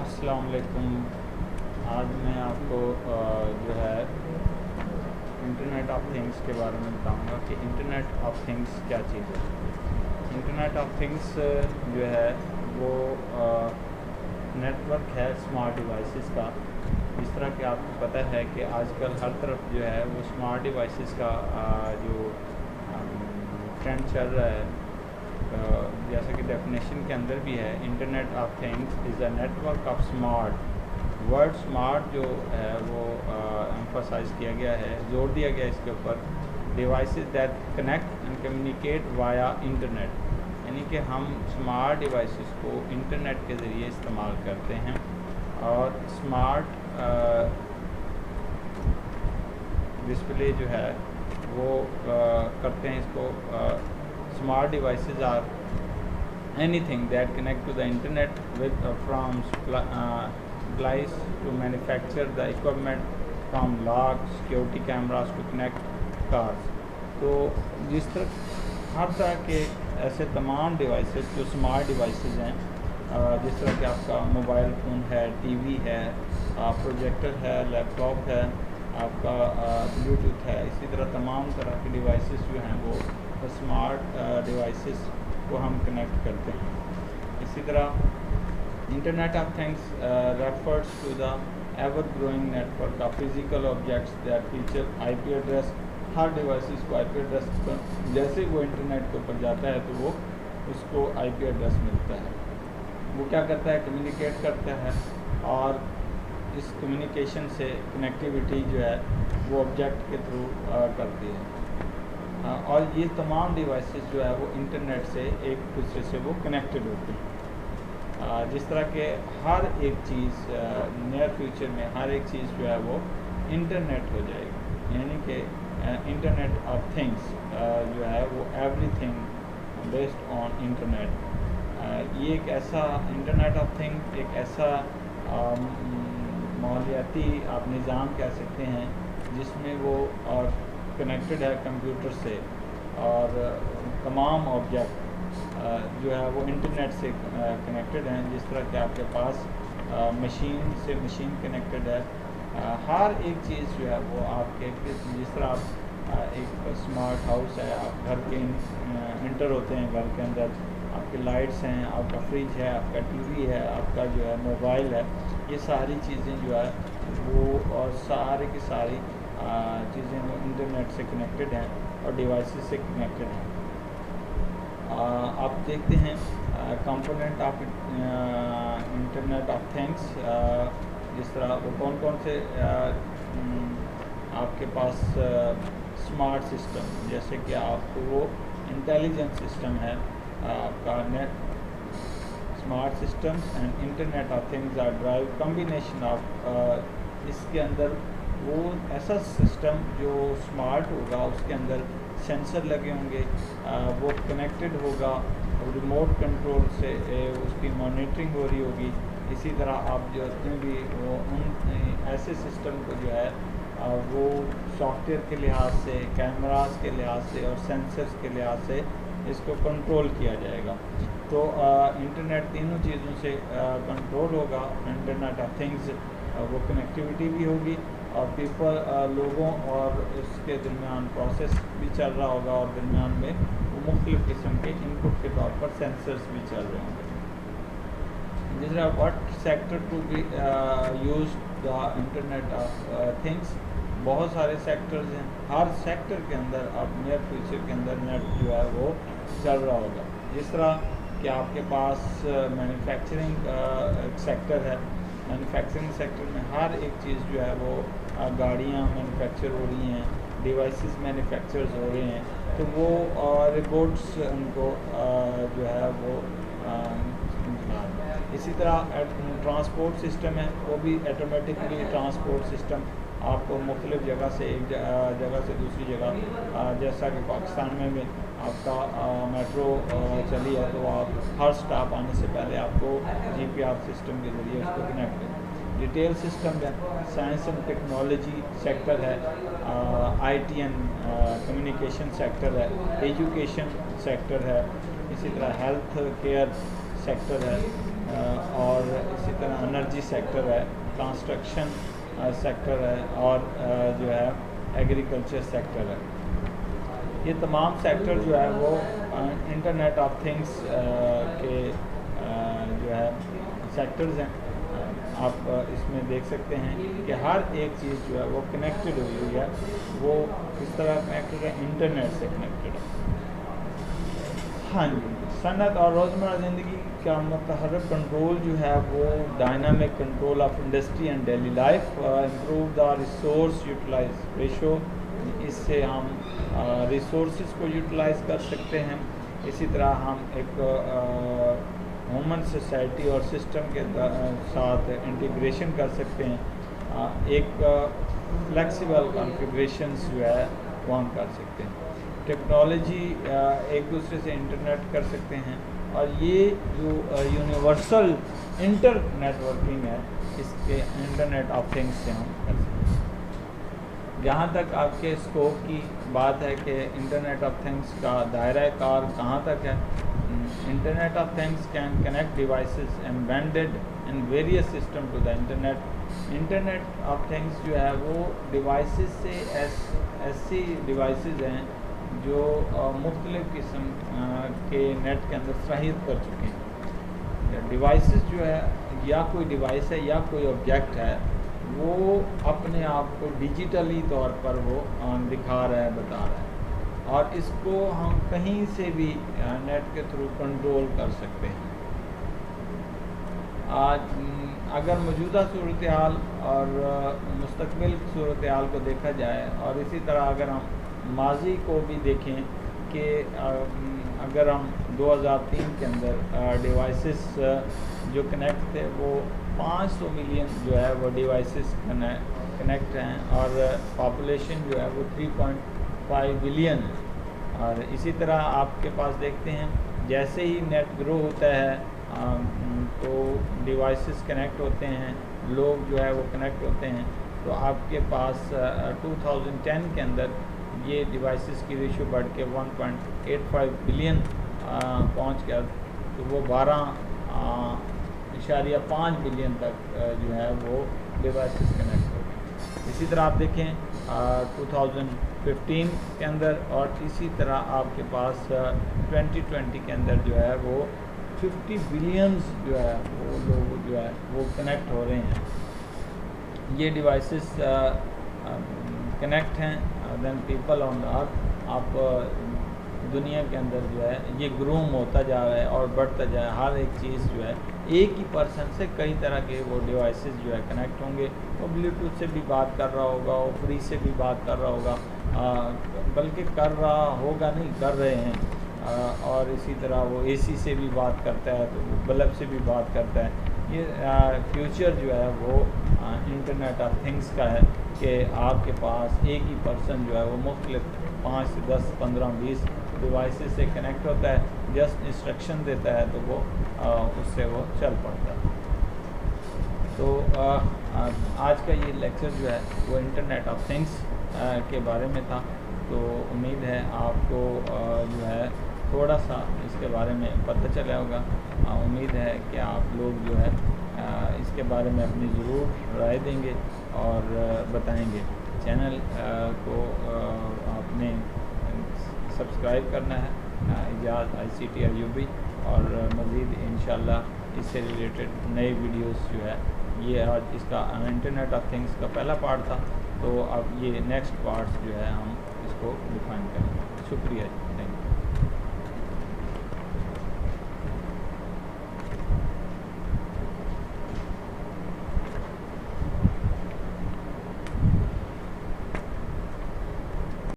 अस्सलाम वालेकुम। आज मैं आपको जो है इंटरनेट ऑफ थिंग्स के बारे में बताऊंगा कि इंटरनेट ऑफ थिंग्स क्या चीज़ है। इंटरनेट ऑफ थिंग्स जो है वो नेटवर्क है स्मार्ट डिवाइसेस का। जिस तरह कि आपको पता है कि आजकल हर तरफ जो है वो स्मार्ट डिवाइसेस का जो ट्रेंड चल रहा है, जैसा कि डेफिनेशन के अंदर भी है, internet of things is a network of smart. Word smart जो है वो एम्फसाइज किया गया है, जोर दिया गया इसके ऊपर। Devices that connect and communicate via internet, यानी कि हम स्मार्ट डिवाइसेस को इंटरनेट के ज़रिए इस्तेमाल करते हैं। और स्मार्ट डिस्प्ले जो है वो करते हैं इसको। Smart devices are anything that connect to the internet with from supplies to manufacture the equipment from locks, security cameras to connect cars। तो जिस तरह हर तरह के ऐसे तमाम डिवाइसेस जो स्मार्ट डिवाइसेस हैं, जिस तरह कि आपका मोबाइल फ़ोन है, टीवी है, प्रोजेक्टर है, लैपटॉप है, आपका ब्लूटूथ है, इसी तरह तमाम तरह के डिवाइसेस जो हैं वो स्मार्ट डिवाइसेस को हम कनेक्ट करते हैं। इसी तरह internet of things refers to the ever growing network of physical objects that feature IP address. हर डिवाइसेस को आईपी एड्रेस पर जैसे वो इंटरनेट के ऊपर जाता है तो वो उसको आईपी एड्रेस मिलता है। वो क्या करता है, कम्युनिकेट करता है, और इस कम्युनिकेशन से कनेक्टिविटी जो है वो ऑब्जेक्ट के थ्रू करती है। और ये तमाम डिवाइसेस जो है वो इंटरनेट से एक दूसरे से वो कनेक्टेड होते हैं। जिस तरह के हर एक चीज़ नियर फ्यूचर में हर एक चीज़ जो है वो इंटरनेट हो जाएगी, यानी कि इंटरनेट ऑफ थिंग्स जो है वो एवरीथिंग बेस्ड ऑन इंटरनेट। ये एक ऐसा इंटरनेट ऑफ थिंग एक ऐसा माहौलियाती आप निज़ाम कह सकते हैं जिसमें वो कनेक्टेड है कंप्यूटर से, और तमाम ऑब्जेक्ट जो है वो इंटरनेट से कनेक्टेड हैं। जिस तरह कि आपके पास मशीन से मशीन कनेक्टेड है, हर एक चीज़ जो है वो आपके जिस तरह आप एक स्मार्ट हाउस है, आप घर के इंटर होते हैं, घर के अंदर आपके लाइट्स हैं, आपका फ्रिज है, आपका टीवी है, आपका जो है मोबाइल है, ये सारी चीज़ें जो है वो और सारी की सारी चीज़ें वो इंटरनेट से कनेक्टेड हैं और डिवाइसेस से कनेक्टेड हैं। आप देखते हैं component of internet of things, जिस तरह वो कौन कौन से आपके पास स्मार्ट सिस्टम, जैसे कि आपको वो इंटेलिजेंट सिस्टम है आपका net smart system and internet of things are drive combination of. इसके अंदर वो ऐसा सिस्टम जो स्मार्ट होगा, उसके अंदर सेंसर लगे होंगे, वो कनेक्टेड होगा, रिमोट कंट्रोल से उसकी मॉनिटरिंग हो रही होगी। इसी तरह आप जो भी वो उन ऐसे सिस्टम को जो है वो सॉफ्टवेयर के लिहाज से, कैमरास के लिहाज से और सेंसर्स के लिहाज से इसको कंट्रोल किया जाएगा। तो इंटरनेट तीनों चीज़ों से कंट्रोल होगा। इंटरनेट ऑफ थिंग्स वो कनेक्टिविटी भी होगी, और पीपल लोगों और इसके दरमियान प्रोसेस भी चल रहा होगा, और दरमियान में वो मुख्तलिफ़ किस्म के इनपुट के तौर पर सेंसर्स भी चल रहे होंगे। जिस तरह what sector to be use the internet of things, बहुत सारे सेक्टर्स हैं, हर सेक्टर के अंदर अब नियर फ्यूचर के अंदर नेट जो है वो चल रहा होगा। जिस तरह कि आपके पास मैन्युफैक्चरिंग सेक्टर है, मैन्युफैक्चरिंग सेक्टर में हर एक चीज़ जो है वो गाड़ियाँ मैन्युफैक्चर हो रही हैं, डिवाइसेस मैन्युफैक्चर्स हो रहे हैं, तो वो रिपोर्ट्स उनको जो है वो इसी तरह ट्रांसपोर्ट सिस्टम है, वो भी ऑटोमेटिकली ट्रांसपोर्ट सिस्टम आपको मुख्तलिफ़ जगह से एक जगह से दूसरी जगह, जैसा कि पाकिस्तान में भी आपका मेट्रो चली है, तो आप हर स्टॉप आने से पहले आपको जीपीआर सिस्टम के ज़रिए उसको कनेक्ट करें। डिटेल सिस्टम है, साइंस एंड टेक्नोलॉजी सेक्टर है, आईटी एंड कम्युनिकेशन सेक्टर है, एजुकेशन सेक्टर है, इसी तरह हेल्थ केयर سیکٹر ہے اور اسی طرح انرجی سیکٹر ہے, کنسٹرکشن سیکٹر ہے اور جو ہے ایگریکلچر سیکٹر ہے. یہ تمام سیکٹر جو ہے وہ انٹرنیٹ آف تھنگس کے جو ہے سیکٹرز ہیں. آپ اس میں دیکھ سکتے ہیں کہ ہر ایک چیز جو ہے وہ کنیکٹڈ ہوئی ہے, وہ کس طرح کنیکٹڈ ہے, انٹرنیٹ سے کنیکٹڈ ہے. ہاں جی, صنعت اور روزمرہ زندگی کا متحرک کنٹرول جو ہے وہ dynamic control of industry and daily life, improve the resource utilize ratio, اس سے ہم ریسورسز کو یوٹیلائز کر سکتے ہیں. اسی طرح ہم ایک ہیومن سوسائٹی اور سسٹم کے ساتھ انٹیگریشن کر سکتے ہیں, ایک فلیکسیبل کانفیگریشنز جو ہے وہ ہم کر سکتے ہیں. ٹیکنالوجی ایک دوسرے سے انٹرنیٹ کر سکتے ہیں, اور یہ جو یونیورسل انٹر نیٹ ورکنگ ہے اس کے انٹرنیٹ آف تھنگس سے ہم کر سکتے ہیں. جہاں تک آپ کے اسکوپ کی بات ہے کہ انٹرنیٹ آف تھنگس کا دائرہ کار کہاں تک ہے, internet of things can connect devices embedded in various system to the internet. Internet of things جو ہے وہ ڈیوائسز سے ایسی ڈیوائسز ہیں جو مختلف قسم کے نیٹ کے اندر صلاحیت کر چکے ہیں. ڈیوائسز جو ہے یا کوئی ڈیوائس ہے یا کوئی آبجیکٹ ہے, وہ اپنے آپ کو ڈیجیٹلی طور پر وہ دکھا رہا ہے, بتا رہا ہے, اور اس کو ہم کہیں سے بھی نیٹ کے تھرو کنٹرول کر سکتے ہیں. آج اگر موجودہ صورتحال اور مستقبل صورتحال کو دیکھا جائے, اور اسی طرح اگر ہم ماضی کو بھی دیکھیں کہ اگر ہم 2003 کے اندر ڈیوائسز جو کنیکٹ تھے وہ 500 ملین جو ہے وہ ڈیوائسز کنیکٹ ہیں, اور پاپولیشن جو ہے وہ 3.5 بلین. اور اسی طرح آپ کے پاس دیکھتے ہیں جیسے ہی نیٹ گرو ہوتا ہے تو ڈیوائسز کنیکٹ ہوتے ہیں, لوگ جو ہے وہ کنیکٹ ہوتے ہیں. تو آپ کے پاس 2010 کے اندر یہ ڈیوائسز کی ریشو بڑھ کے 1.85 بلین پہنچ گیا, تو وہ 12.5 بلین تک جو ہے وہ ڈیوائسز کنیکٹ ہو گئے. اسی طرح آپ دیکھیں 2015 کے اندر, اور اسی طرح آپ کے پاس 2020 کے اندر جو ہے وہ 50 بلینز جو ہے وہ لوگ جو ہے وہ کنیکٹ ہو رہے ہیں. یہ ڈیوائسز کنیکٹ ہیں. دین پیپل آن دا ارتھ, آپ دنیا کے اندر جو ہے یہ گروم ہوتا جا رہا ہے اور بڑھتا جا رہا ہے. ہر ایک چیز جو ہے ایک ہی پرسن سے کئی طرح کے وہ ڈیوائسز جو ہے کنیکٹ ہوں گے. وہ بلوٹوتھ سے بھی بات کر رہا ہوگا, وہ فری سے بھی بات کر رہا ہوگا, بلکہ کر رہا ہوگا نہیں, کر رہے ہیں. اور اسی طرح وہ اے سی سے بھی بات کرتا ہے, تو وہ بلب سے بھی بات کرتا ہے. یہ فیوچر جو ہے وہ انٹرنیٹ آف تھنگس کا ہے کہ آپ کے پاس ایک ہی پرسن جو ہے وہ مختلف 5 سے 10 15 20 ڈیوائسز سے کنیکٹ ہوتا ہے, جسٹ انسٹرکشن دیتا ہے تو وہ اس سے وہ چل پڑتا ہے. تو آج کا یہ لیکچر جو ہے وہ انٹرنیٹ آف تھنگس کے بارے میں تھا. تو امید ہے آپ کو جو ہے تھوڑا سا اس کے بارے میں پتہ چلا ہوگا. امید ہے کہ آپ لوگ جو ہے اس کے بارے میں اپنی ضرور رائے دیں گے اور بتائیں گے. چینل کو آپ نے سبسکرائب کرنا ہے, اعجاز ICT ایوبی, اور مزید انشاءاللہ اس سے ریلیٹڈ نئے ویڈیوز جو ہے, یہ آج اس کا انٹرنیٹ آف تھنگس کا پہلا پارٹ تھا, تو اب یہ نیکسٹ پارٹس جو ہے ہم اس کو ڈیفائن کریں گے. شکریہ.